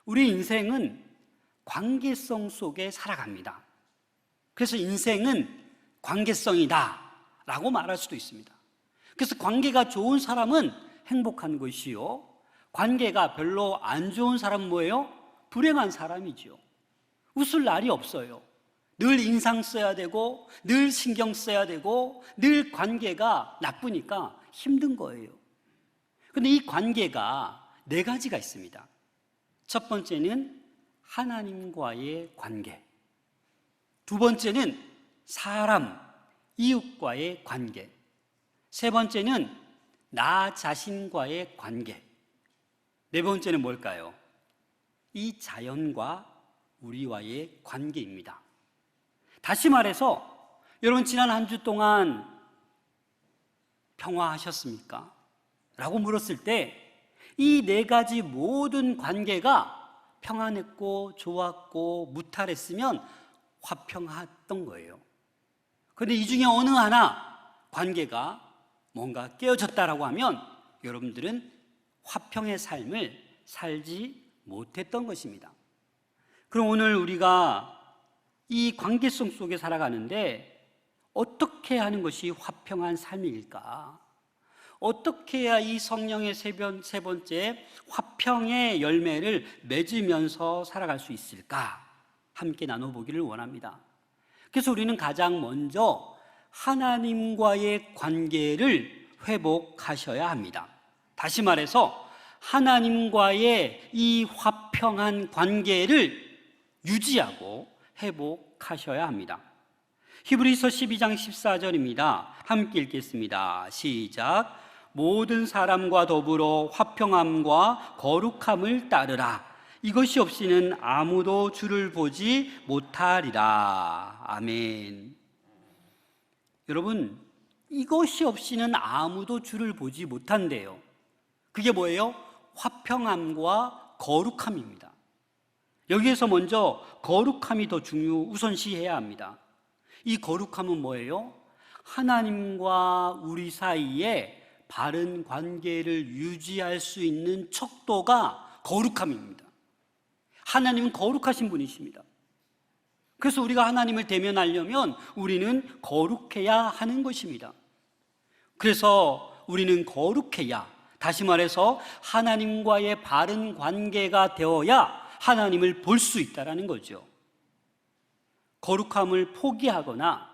우리 인생은 관계성 속에 살아갑니다. 그래서 인생은 관계성이다 라고 말할 수도 있습니다. 그래서 관계가 좋은 사람은 행복한 것이요, 관계가 별로 안 좋은 사람은 뭐예요? 불행한 사람이죠. 웃을 날이 없어요. 늘 인상 써야 되고, 늘 신경 써야 되고, 늘 관계가 나쁘니까 힘든 거예요. 근데 이 관계가 네 가지가 있습니다. 첫 번째는 하나님과의 관계, 두 번째는 사람, 이웃과의 관계, 세 번째는 나 자신과의 관계, 네 번째는 뭘까요? 이 자연과 우리와의 관계입니다. 다시 말해서 여러분, 지난 한 주 동안 평화하셨습니까? 라고 물었을 때 이 네 가지 모든 관계가 평안했고 좋았고 무탈했으면 화평했던 거예요. 그런데 이 중에 어느 하나 관계가 뭔가 깨어졌다라고 하면 여러분들은 화평의 삶을 살지 못했던 것입니다. 그럼 오늘 우리가 이 관계성 속에 살아가는데 어떻게 하는 것이 화평한 삶일까? 어떻게 해야 이 성령의 세 번째 화평의 열매를 맺으면서 살아갈 수 있을까? 함께 나눠보기를 원합니다. 그래서 우리는 가장 먼저 하나님과의 관계를 회복하셔야 합니다. 다시 말해서 하나님과의 이 화평한 관계를 유지하고 회복하셔야 합니다. 히브리서 12장 14절입니다. 함께 읽겠습니다. 시작. 모든 사람과 더불어 화평함과 거룩함을 따르라. 이것이 없이는 아무도 주를 보지 못하리라. 아멘. 여러분, 이것이 없이는 아무도 주를 보지 못한대요. 그게 뭐예요? 화평함과 거룩함입니다. 여기에서 먼저 거룩함이 더 우선시해야 합니다. 이 거룩함은 뭐예요? 하나님과 우리 사이에 바른 관계를 유지할 수 있는 척도가 거룩함입니다. 하나님은 거룩하신 분이십니다. 그래서 우리가 하나님을 대면하려면 우리는 거룩해야 하는 것입니다. 그래서 우리는 거룩해야, 다시 말해서 하나님과의 바른 관계가 되어야 하나님을 볼 수 있다는 거죠. 거룩함을 포기하거나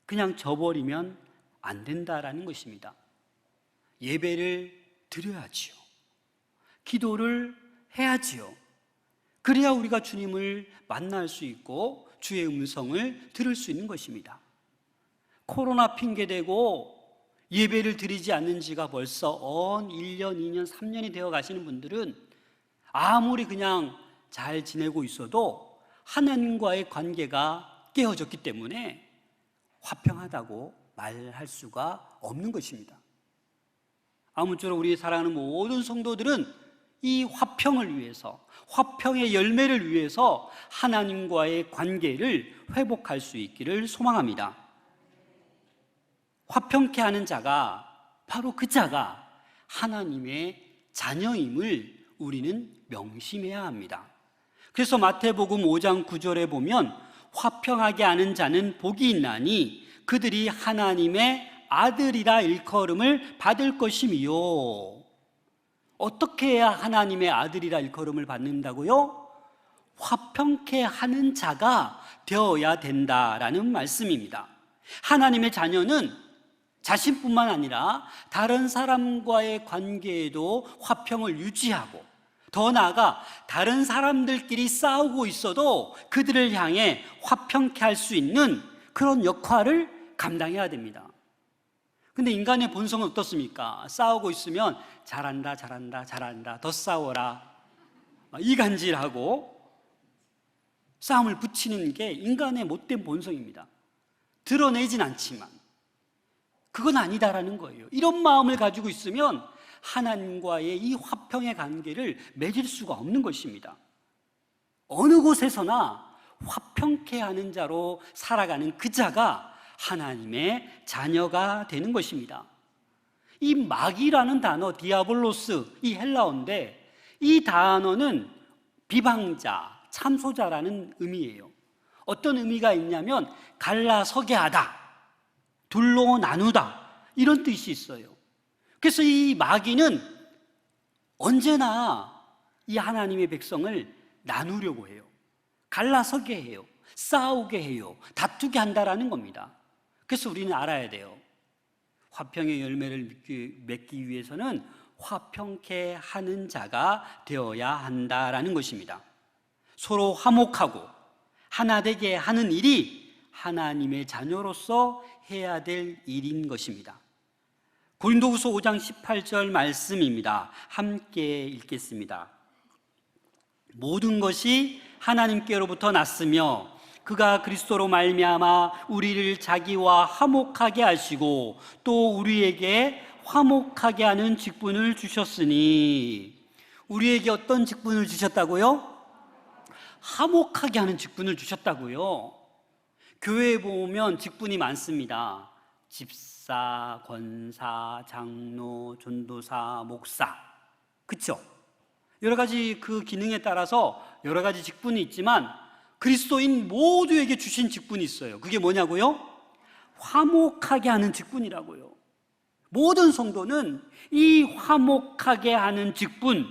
그냥 저버리면 안 된다라는 것입니다. 예배를 드려야지요. 기도를 해야지요. 그래야 우리가 주님을 만날 수 있고 주의 음성을 들을 수 있는 것입니다. 코로나 핑계대고 예배를 드리지 않는 지가 벌써 1년, 2년, 3년이 되어 가시는 분들은 아무리 그냥 잘 지내고 있어도 하나님과의 관계가 깨어졌기 때문에 화평하다고 말할 수가 없는 것입니다. 아무쪼록 우리 사랑하는 모든 성도들은 이 화평을 위해서, 화평의 열매를 위해서 하나님과의 관계를 회복할 수 있기를 소망합니다. 화평케 하는 자가 바로 그 자가 하나님의 자녀임을 우리는 명심해야 합니다. 그래서 마태복음 5장 9절에 보면 화평하게 하는 자는 복이 있나니 그들이 하나님의 아들이라 일컬음을 받을 것이미요. 어떻게 해야 하나님의 아들이라 일컬음을 받는다고요? 화평케 하는 자가 되어야 된다라는 말씀입니다. 하나님의 자녀는 자신뿐만 아니라 다른 사람과의 관계에도 화평을 유지하고, 더 나아가 다른 사람들끼리 싸우고 있어도 그들을 향해 화평케 할 수 있는 그런 역할을 감당해야 됩니다. 근데 인간의 본성은 어떻습니까? 싸우고 있으면 잘한다, 잘한다, 잘한다, 더 싸워라, 이간질하고 싸움을 붙이는 게 인간의 못된 본성입니다. 드러내진 않지만 그건 아니다라는 거예요. 이런 마음을 가지고 있으면 하나님과의 이 화평의 관계를 맺을 수가 없는 것입니다. 어느 곳에서나 화평케 하는 자로 살아가는 그 자가 하나님의 자녀가 되는 것입니다. 이 마귀라는 단어, 디아블로스, 이 헬라어인데 이 단어는 비방자, 참소자라는 의미예요. 어떤 의미가 있냐면 갈라서게 하다, 둘로 나누다, 이런 뜻이 있어요. 그래서 이 마귀는 언제나 이 하나님의 백성을 나누려고 해요. 갈라서게 해요. 싸우게 해요. 다투게 한다라는 겁니다. 그래서 우리는 알아야 돼요. 화평의 열매를 맺기 위해서는 화평케 하는 자가 되어야 한다라는 것입니다. 서로 화목하고 하나 되게 하는 일이 하나님의 자녀로서 해야 될 일인 것입니다. 고린도후서 5장 18절 말씀입니다. 함께 읽겠습니다. 모든 것이 하나님께로부터 났으며 그가 그리스도로 말미암아 우리를 자기와 화목하게 하시고 또 우리에게 화목하게 하는 직분을 주셨으니, 우리에게 어떤 직분을 주셨다고요? 화목하게 하는 직분을 주셨다고요. 교회에 보면 직분이 많습니다. 집사, 권사, 장로, 전도사, 목사, 그렇죠? 여러 가지 그 기능에 따라서 여러 가지 직분이 있지만 그리스도인 모두에게 주신 직분이 있어요. 그게 뭐냐고요? 화목하게 하는 직분이라고요. 모든 성도는 이 화목하게 하는 직분,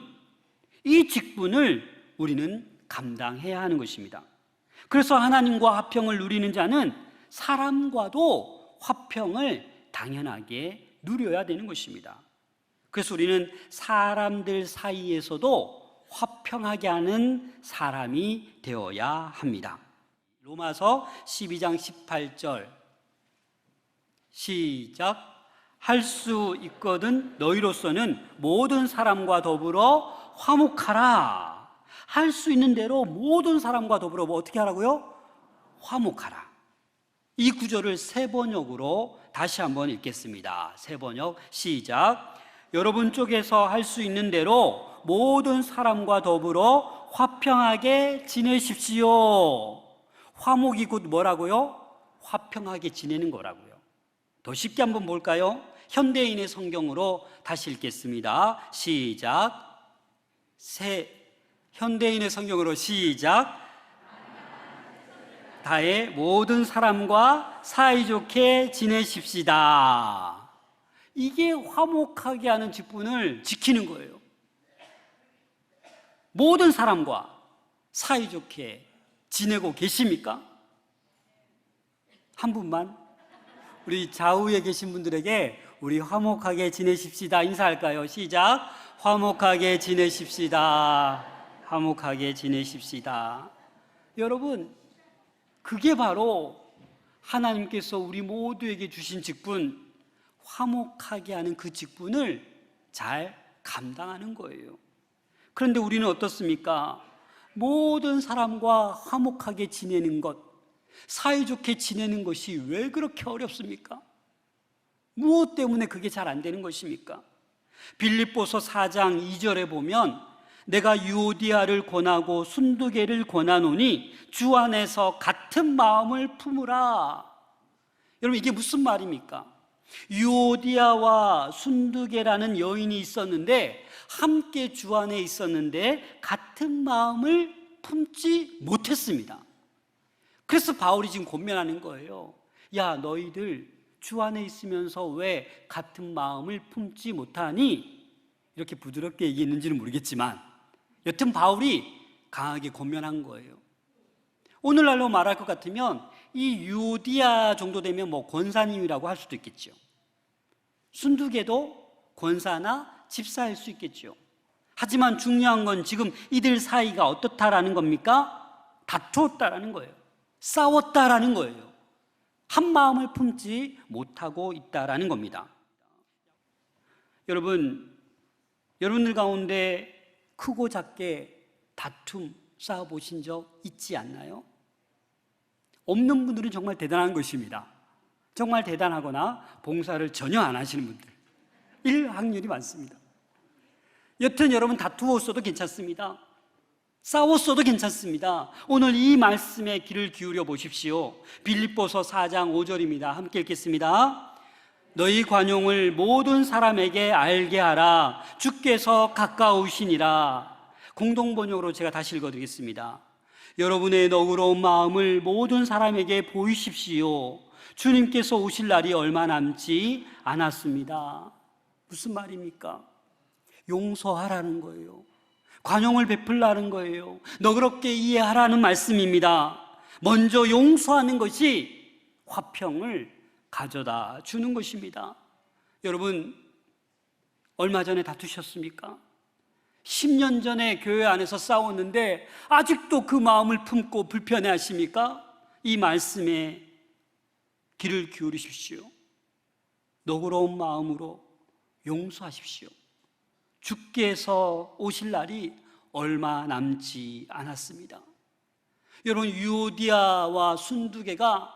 이 직분을 우리는 감당해야 하는 것입니다. 그래서 하나님과 화평을 누리는 자는 사람과도 화평을 당연하게 누려야 되는 것입니다. 그래서 우리는 사람들 사이에서도 화평하게 하는 사람이 되어야 합니다. 로마서 12장 18절 시작. 할 수 있거든 너희로서는 모든 사람과 더불어 화목하라. 할 수 있는 대로 모든 사람과 더불어 어떻게 하라고요? 화목하라. 이 구절을 세 번역으로 다시 한번 읽겠습니다. 세 번역 시작. 여러분 쪽에서 할 수 있는 대로 모든 사람과 더불어 화평하게 지내십시오. 화목이 곧 뭐라고요? 화평하게 지내는 거라고요. 더 쉽게 한번 볼까요? 현대인의 성경으로 다시 읽겠습니다. 시작. 현대인의 성경으로 시작. 다의 모든 사람과 사이좋게 지내십시다. 이게 화목하게 하는 직분을 지키는 거예요. 모든 사람과 사이좋게 지내고 계십니까? 한 분만? 우리 좌우에 계신 분들에게 우리 화목하게 지내십시다 인사할까요? 시작. 화목하게 지내십시다. 화목하게 지내십시다. 여러분, 그게 바로 하나님께서 우리 모두에게 주신 직분, 화목하게 하는 그 직분을 잘 감당하는 거예요. 그런데 우리는 어떻습니까? 모든 사람과 화목하게 지내는 것, 사이좋게 지내는 것이 왜 그렇게 어렵습니까? 무엇 때문에 그게 잘 안 되는 것입니까? 빌립보서 4장 2절에 보면 내가 유오디아를 권하고 순두개를 권하노니 주 안에서 같은 마음을 품으라. 여러분, 이게 무슨 말입니까? 유오디아와 순두개라는 여인이 있었는데 함께 주 안에 있었는데 같은 마음을 품지 못했습니다. 그래서 바울이 지금 권면하는 거예요. 야, 너희들 주 안에 있으면서 왜 같은 마음을 품지 못하니? 이렇게 부드럽게 얘기했는지는 모르겠지만 여튼 바울이 강하게 권면한 거예요. 오늘날로 말할 것 같으면 이 유오디아 정도 되면 뭐 권사님이라고 할 수도 있겠죠. 순두개도 권사나 집사일 수 있겠죠. 하지만 중요한 건 지금 이들 사이가 어떻다라는 겁니까? 다투었다라는 거예요. 싸웠다라는 거예요. 한 마음을 품지 못하고 있다라는 겁니다. 여러분들 가운데 크고 작게 다툼 싸워보신 적 있지 않나요? 없는 분들은 정말 대단한 것입니다. 정말 대단하거나 봉사를 전혀 안 하시는 분들 일 확률이 많습니다. 여튼 여러분 다투었어도 괜찮습니다. 싸웠어도 괜찮습니다. 오늘 이 말씀에 귀를 기울여 보십시오. 빌립보서 4장 5절입니다. 함께 읽겠습니다. 너희 관용을 모든 사람에게 알게 하라. 주께서 가까우시니라. 공동번역으로 제가 다시 읽어드리겠습니다. 여러분의 너그러운 마음을 모든 사람에게 보이십시오. 주님께서 오실 날이 얼마 남지 않았습니다. 무슨 말입니까? 용서하라는 거예요. 관용을 베풀라는 거예요. 너그럽게 이해하라는 말씀입니다. 먼저 용서하는 것이 화평을 가져다 주는 것입니다. 여러분, 얼마 전에 다투셨습니까? 10년 전에 교회 안에서 싸웠는데 아직도 그 마음을 품고 불편해 하십니까? 이 말씀에 귀를 기울이십시오. 너그러운 마음으로 용서하십시오. 주께서 오실 날이 얼마 남지 않았습니다. 여러분, 유오디아와 순두개가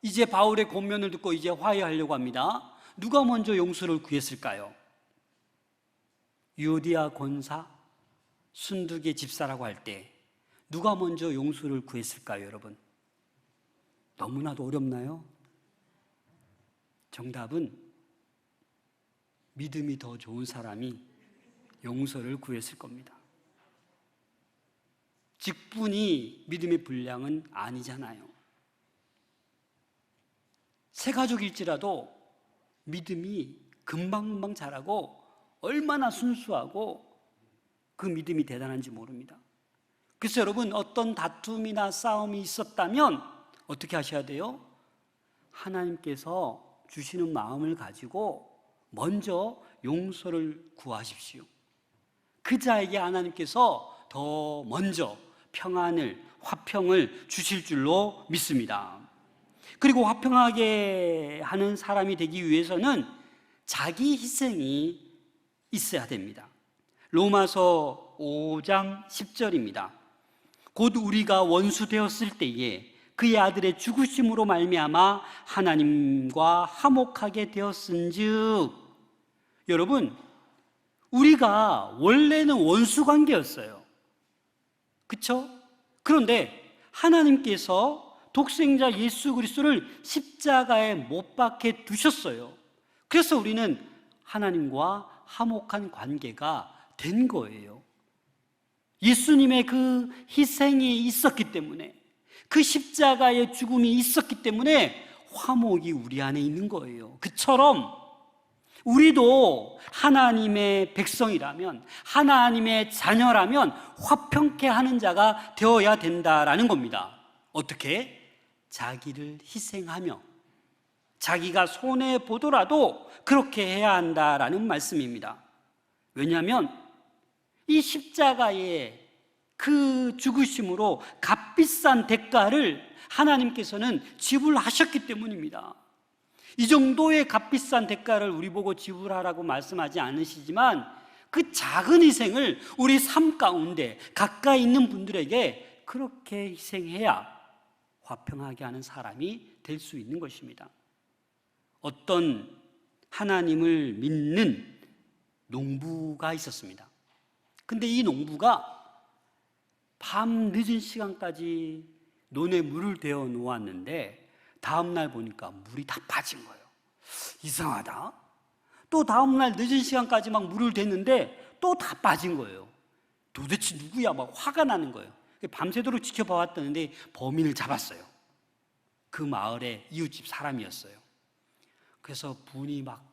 이제 바울의 권면을 듣고 이제 화해하려고 합니다. 누가 먼저 용서를 구했을까요? 유오디아 권사, 순두개 집사라고 할 때 누가 먼저 용서를 구했을까요, 여러분? 너무나도 어렵나요? 정답은 믿음이 더 좋은 사람이 용서를 구했을 겁니다. 직분이 믿음의 분량은 아니잖아요. 새 가족일지라도 믿음이 금방금방 자라고 얼마나 순수하고 그 믿음이 대단한지 모릅니다. 그래서 여러분, 어떤 다툼이나 싸움이 있었다면 어떻게 하셔야 돼요? 하나님께서 주시는 마음을 가지고 먼저 용서를 구하십시오. 그 자에게 하나님께서 더 먼저 평안을, 화평을 주실 줄로 믿습니다. 그리고 화평하게 하는 사람이 되기 위해서는 자기 희생이 있어야 됩니다. 로마서 5장 10절입니다. 곧 우리가 원수 되었을 때에 그의 아들의 죽으심으로 말미암아 하나님과 화목하게 되었은즉. 여러분, 우리가 원래는 원수 관계였어요. 그렇죠? 그런데 하나님께서 독생자 예수 그리스도를 십자가에 못 박혀 두셨어요. 그래서 우리는 하나님과 화목한 관계가 된 거예요. 예수님의 그 희생이 있었기 때문에, 그 십자가의 죽음이 있었기 때문에 화목이 우리 안에 있는 거예요. 그처럼 우리도 하나님의 백성이라면, 하나님의 자녀라면 화평케 하는 자가 되어야 된다라는 겁니다. 어떻게? 자기를 희생하며 자기가 손해보더라도 그렇게 해야 한다라는 말씀입니다. 왜냐하면 이 십자가의 그 죽으심으로 값비싼 대가를 하나님께서는 지불하셨기 때문입니다. 이 정도의 값비싼 대가를 우리 보고 지불하라고 말씀하지 않으시지만 그 작은 희생을 우리 삶 가운데 가까이 있는 분들에게 그렇게 희생해야 화평하게 하는 사람이 될 수 있는 것입니다. 어떤 하나님을 믿는 농부가 있었습니다. 근데 이 농부가 밤 늦은 시간까지 논에 물을 대어 놓았는데 다음날 보니까 물이 다 빠진 거예요. 이상하다. 또 다음날 늦은 시간까지 막 물을 댔는데 또 다 빠진 거예요. 도대체 누구야? 막 화가 나는 거예요. 밤새도록 지켜봐왔더니 범인을 잡았어요. 그 마을의 이웃집 사람이었어요. 그래서 분이 막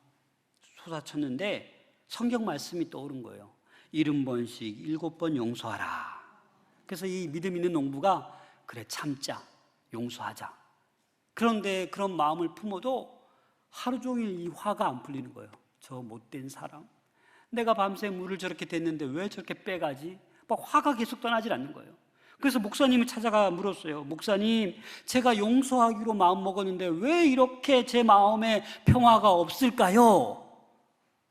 솟아쳤는데 성경 말씀이 떠오른 거예요. 70번씩 7번 용서하라. 그래서 이 믿음 있는 농부가 그래 참자, 용서하자. 그런데 그런 마음을 품어도 하루 종일 이 화가 안 풀리는 거예요. 저 못된 사람, 내가 밤새 물을 저렇게 댔는데 왜 저렇게 빼가지? 막 화가 계속 떠나질 않는 거예요. 그래서 목사님을 찾아가 물었어요. 목사님, 제가 용서하기로 마음먹었는데 왜 이렇게 제 마음에 평화가 없을까요?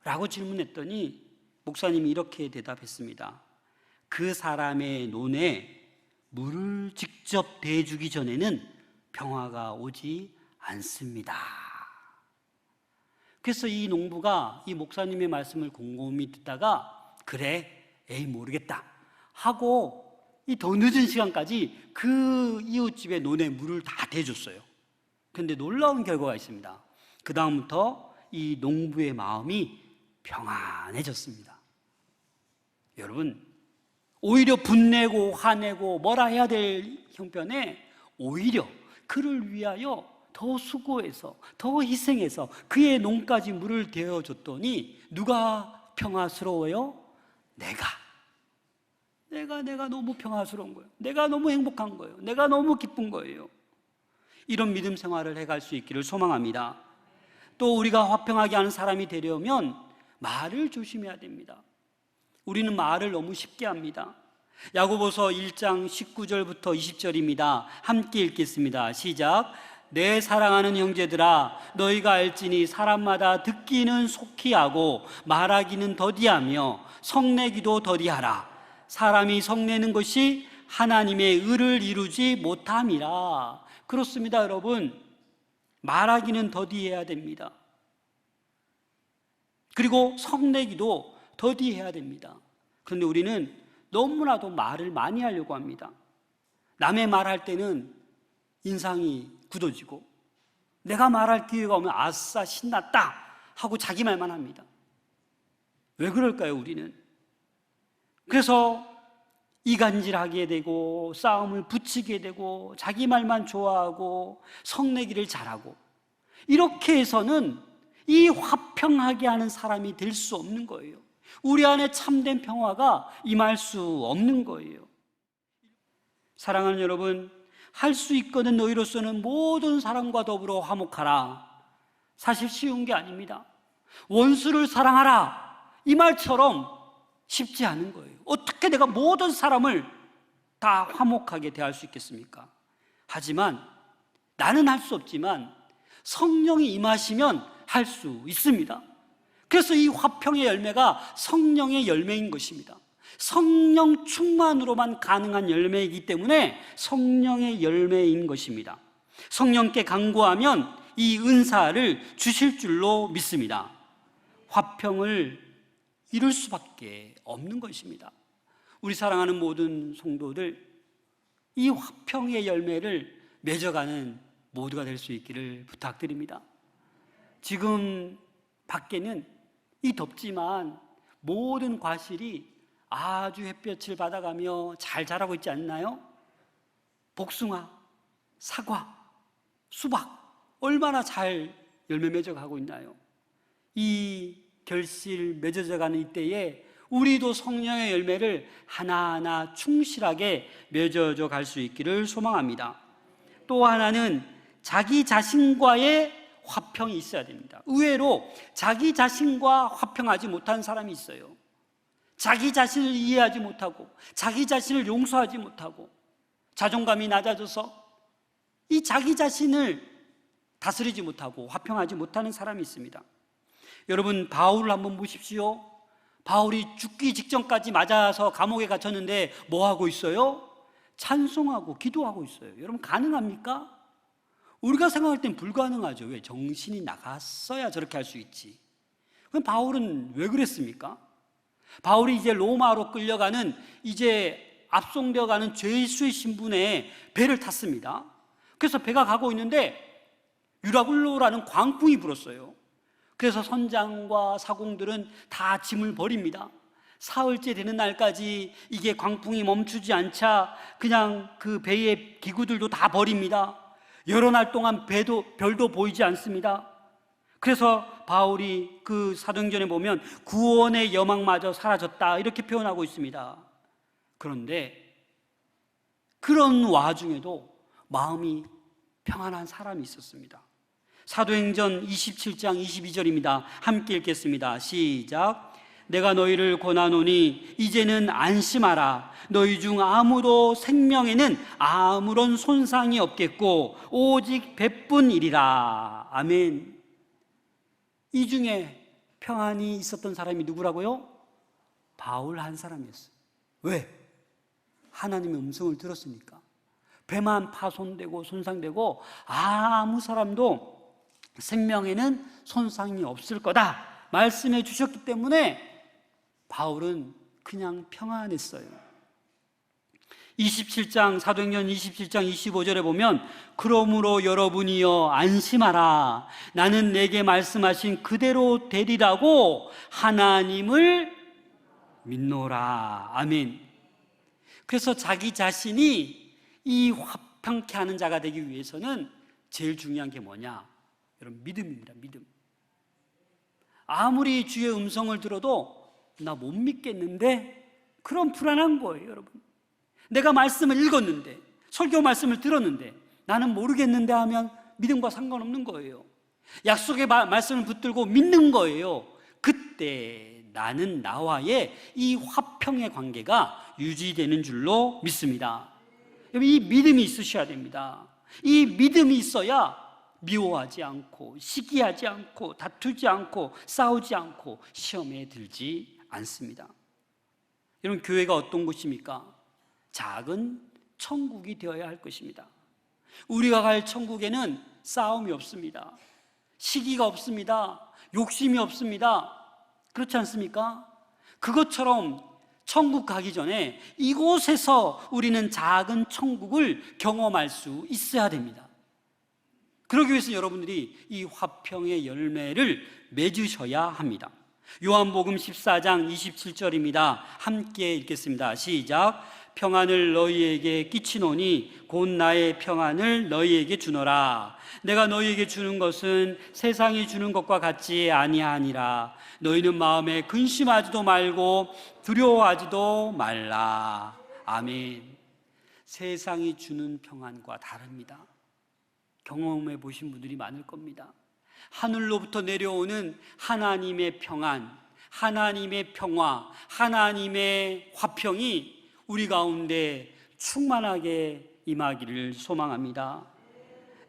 라고 질문했더니 목사님이 이렇게 대답했습니다. 그 사람의 논에 물을 직접 대주기 전에는 평화가 오지 않습니다. 그래서 이 농부가 이 목사님의 말씀을 곰곰이 듣다가 그래, 에이 모르겠다 하고 이 더 늦은 시간까지 그 이웃집의 논에 물을 다 대줬어요. 그런데 놀라운 결과가 있습니다. 그 다음부터 이 농부의 마음이 평안해졌습니다. 여러분, 오히려 분내고 화내고 뭐라 해야 될 형편에 오히려 그를 위하여 더 수고해서 더 희생해서 그의 농까지 물을 대어줬더니 누가 평화스러워요? 내가 너무 평화스러운 거예요. 내가 너무 행복한 거예요. 내가 너무 기쁜 거예요. 이런 믿음 생활을 해갈 수 있기를 소망합니다. 또 우리가 화평하게 하는 사람이 되려면 말을 조심해야 됩니다. 우리는 말을 너무 쉽게 합니다. 야고보서 1장 19절부터 20절입니다. 함께 읽겠습니다. 시작. 내 사랑하는 형제들아, 너희가 알지니 사람마다 듣기는 속히 하고 말하기는 더디하며 성내기도 더디하라. 사람이 성내는 것이 하나님의 의를 이루지 못함이라. 그렇습니다, 여러분. 말하기는 더디해야 됩니다. 그리고 성내기도 더디해야 됩니다. 그런데 우리는 너무나도 말을 많이 하려고 합니다. 남의 말할 때는 인상이 굳어지고 내가 말할 기회가 오면 아싸 신났다 하고 자기 말만 합니다. 왜 그럴까요, 우리는? 그래서 이간질하게 되고 싸움을 붙이게 되고 자기 말만 좋아하고 성내기를 잘하고 이렇게 해서는 이 화평하게 하는 사람이 될 수 없는 거예요. 우리 안에 참된 평화가 임할 수 없는 거예요. 사랑하는 여러분, 할 수 있거든 너희로서는 모든 사람과 더불어 화목하라. 사실 쉬운 게 아닙니다. 원수를 사랑하라, 이 말처럼 쉽지 않은 거예요. 어떻게 내가 모든 사람을 다 화목하게 대할 수 있겠습니까? 하지만 나는 할 수 없지만 성령이 임하시면 할 수 있습니다. 그래서 이 화평의 열매가 성령의 열매인 것입니다. 성령 충만으로만 가능한 열매이기 때문에 성령의 열매인 것입니다. 성령께 간구하면 이 은사를 주실 줄로 믿습니다. 화평을 이룰 수밖에 없는 것입니다. 우리 사랑하는 모든 성도들, 이 화평의 열매를 맺어가는 모두가 될 수 있기를 부탁드립니다. 지금 밖에는 이 덥지만 모든 과실이 아주 햇볕을 받아가며 잘 자라고 있지 않나요? 복숭아, 사과, 수박 얼마나 잘 열매 맺어가고 있나요? 이 결실 맺어져가는 이때에 우리도 성령의 열매를 하나하나 충실하게 맺어져 갈 수 있기를 소망합니다. 또 하나는 자기 자신과의 화평이 있어야 됩니다. 의외로 자기 자신과 화평하지 못한 사람이 있어요. 자기 자신을 이해하지 못하고 자기 자신을 용서하지 못하고 자존감이 낮아져서 이 자기 자신을 다스리지 못하고 화평하지 못하는 사람이 있습니다. 여러분, 바울을 한번 보십시오. 바울이 죽기 직전까지 맞아서 감옥에 갇혔는데 뭐 하고 있어요? 찬송하고 기도하고 있어요. 여러분, 가능합니까? 우리가 생각할 땐 불가능하죠. 왜? 정신이 나갔어야 저렇게 할 수 있지. 그럼 바울은 왜 그랬습니까? 바울이 이제 로마로 끌려가는, 이제 압송되어가는 죄수의 신분에 배를 탔습니다. 그래서 배가 가고 있는데 유라굴로라는 광풍이 불었어요. 그래서 선장과 사공들은 다 짐을 버립니다. 사흘째 되는 날까지 이게 광풍이 멈추지 않자 그냥 그 배의 기구들도 다 버립니다. 여러 날 동안 별도 보이지 않습니다. 그래서 바울이 그 사도행전에 보면 구원의 여망마저 사라졌다 이렇게 표현하고 있습니다. 그런데 그런 와중에도 마음이 평안한 사람이 있었습니다. 사도행전 27장 22절입니다. 함께 읽겠습니다. 시작. 내가 너희를 권하노니 이제는 안심하라. 너희 중 아무도 생명에는 아무런 손상이 없겠고 오직 배뿐이리라. 아멘. 이 중에 평안이 있었던 사람이 누구라고요? 바울 한 사람이었어요. 왜? 하나님의 음성을 들었으니까. 배만 파손되고 손상되고 아무 사람도 생명에는 손상이 없을 거다 말씀해 주셨기 때문에 바울은 그냥 평안했어요. 27장, 사도행전 27장 25절에 보면 그러므로 여러분이여 안심하라. 나는 내게 말씀하신 그대로 되리라고 하나님을 믿노라. 아멘. 그래서 자기 자신이 이 화평케 하는 자가 되기 위해서는 제일 중요한 게 뭐냐? 여러분, 믿음입니다. 믿음. 아무리 주의 음성을 들어도 나 못 믿겠는데, 그런 불안한 거예요, 여러분. 내가 말씀을 읽었는데, 설교 말씀을 들었는데 나는 모르겠는데 하면 믿음과 상관없는 거예요. 약속의 말씀을 붙들고 믿는 거예요. 그때 나는 나와의 이 화평의 관계가 유지되는 줄로 믿습니다. 이 믿음이 있으셔야 됩니다. 이 믿음이 있어야 미워하지 않고, 시기하지 않고, 다투지 않고, 싸우지 않고, 시험에 들지 않습니다. 여러분, 교회가 어떤 곳입니까? 작은 천국이 되어야 할 것입니다. 우리가 갈 천국에는 싸움이 없습니다. 시기가 없습니다. 욕심이 없습니다. 그렇지 않습니까? 그것처럼 천국 가기 전에 이곳에서 우리는 작은 천국을 경험할 수 있어야 됩니다. 그러기 위해서 여러분들이 이 화평의 열매를 맺으셔야 합니다. 요한복음 14장 27절입니다. 함께 읽겠습니다. 시작. 평안을 너희에게 끼치노니 곧 나의 평안을 너희에게 주노라. 내가 너희에게 주는 것은 세상이 주는 것과 같지 아니하니라. 너희는 마음에 근심하지도 말고 두려워하지도 말라. 아멘. 세상이 주는 평안과 다릅니다. 경험해 보신 분들이 많을 겁니다. 하늘로부터 내려오는 하나님의 평안, 하나님의 평화, 하나님의 화평이 우리 가운데 충만하게 임하기를 소망합니다.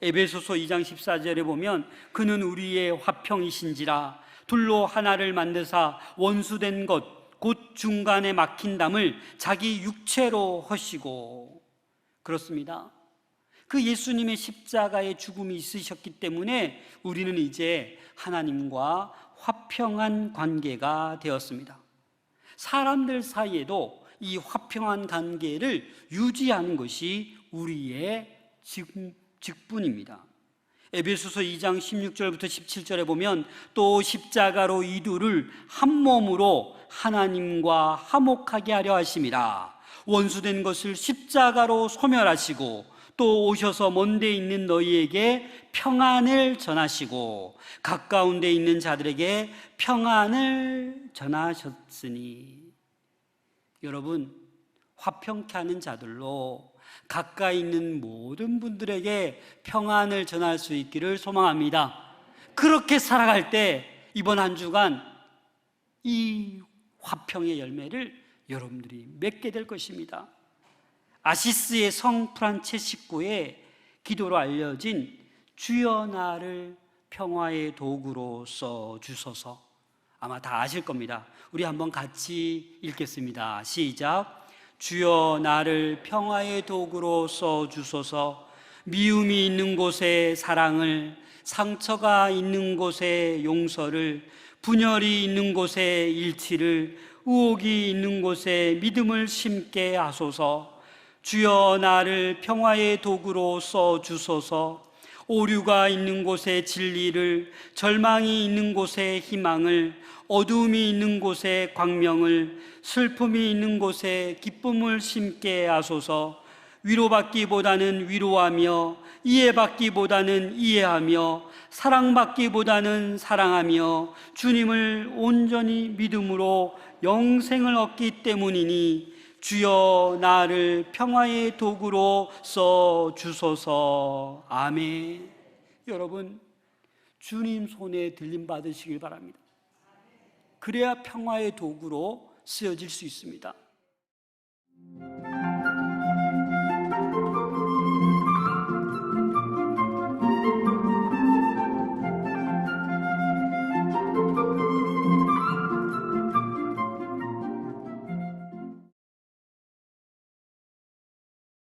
에베소서 2장 14절에 보면 그는 우리의 화평이신지라 둘로 하나를 만드사 원수된 것 곧 중간에 막힌 담을 자기 육체로 허시고. 그렇습니다. 그 예수님의 십자가의 죽음이 있으셨기 때문에 우리는 이제 하나님과 화평한 관계가 되었습니다. 사람들 사이에도 이 화평한 관계를 유지하는 것이 우리의 직분입니다. 에베소서 2장 16절부터 17절에 보면 또 십자가로 이 둘을 한 몸으로 하나님과 화목하게 하려 하심이라. 원수된 것을 십자가로 소멸하시고 또 오셔서 먼데 있는 너희에게 평안을 전하시고 가까운 데 있는 자들에게 평안을 전하셨으니. 여러분, 화평케 하는 자들로 가까이 있는 모든 분들에게 평안을 전할 수 있기를 소망합니다. 그렇게 살아갈 때 이번 한 주간 이 화평의 열매를 여러분들이 맺게 될 것입니다. 아시스의 성 프란체시코의 기도로 알려진 주여 나를 평화의 도구로 써주소서. 아마 다 아실 겁니다. 우리 한번 같이 읽겠습니다. 시작. 주여 나를 평화의 도구로 써주소서. 미움이 있는 곳에 사랑을, 상처가 있는 곳에 용서를, 분열이 있는 곳에 일치를, 의혹이 있는 곳에 믿음을 심게 하소서. 주여 나를 평화의 도구로 써주소서. 오류가 있는 곳에 진리를, 절망이 있는 곳에 희망을, 어두움이 있는 곳에 광명을, 슬픔이 있는 곳에 기쁨을 심게 하소서. 위로받기보다는 위로하며, 이해받기보다는 이해하며, 사랑받기보다는 사랑하며 주님을 온전히 믿음으로 영생을 얻기 때문이니 주여 나를 평화의 도구로 써주소서. 아멘. 여러분, 주님 손에 들림 받으시길 바랍니다. 그래야 평화의 도구로 쓰여질 수 있습니다.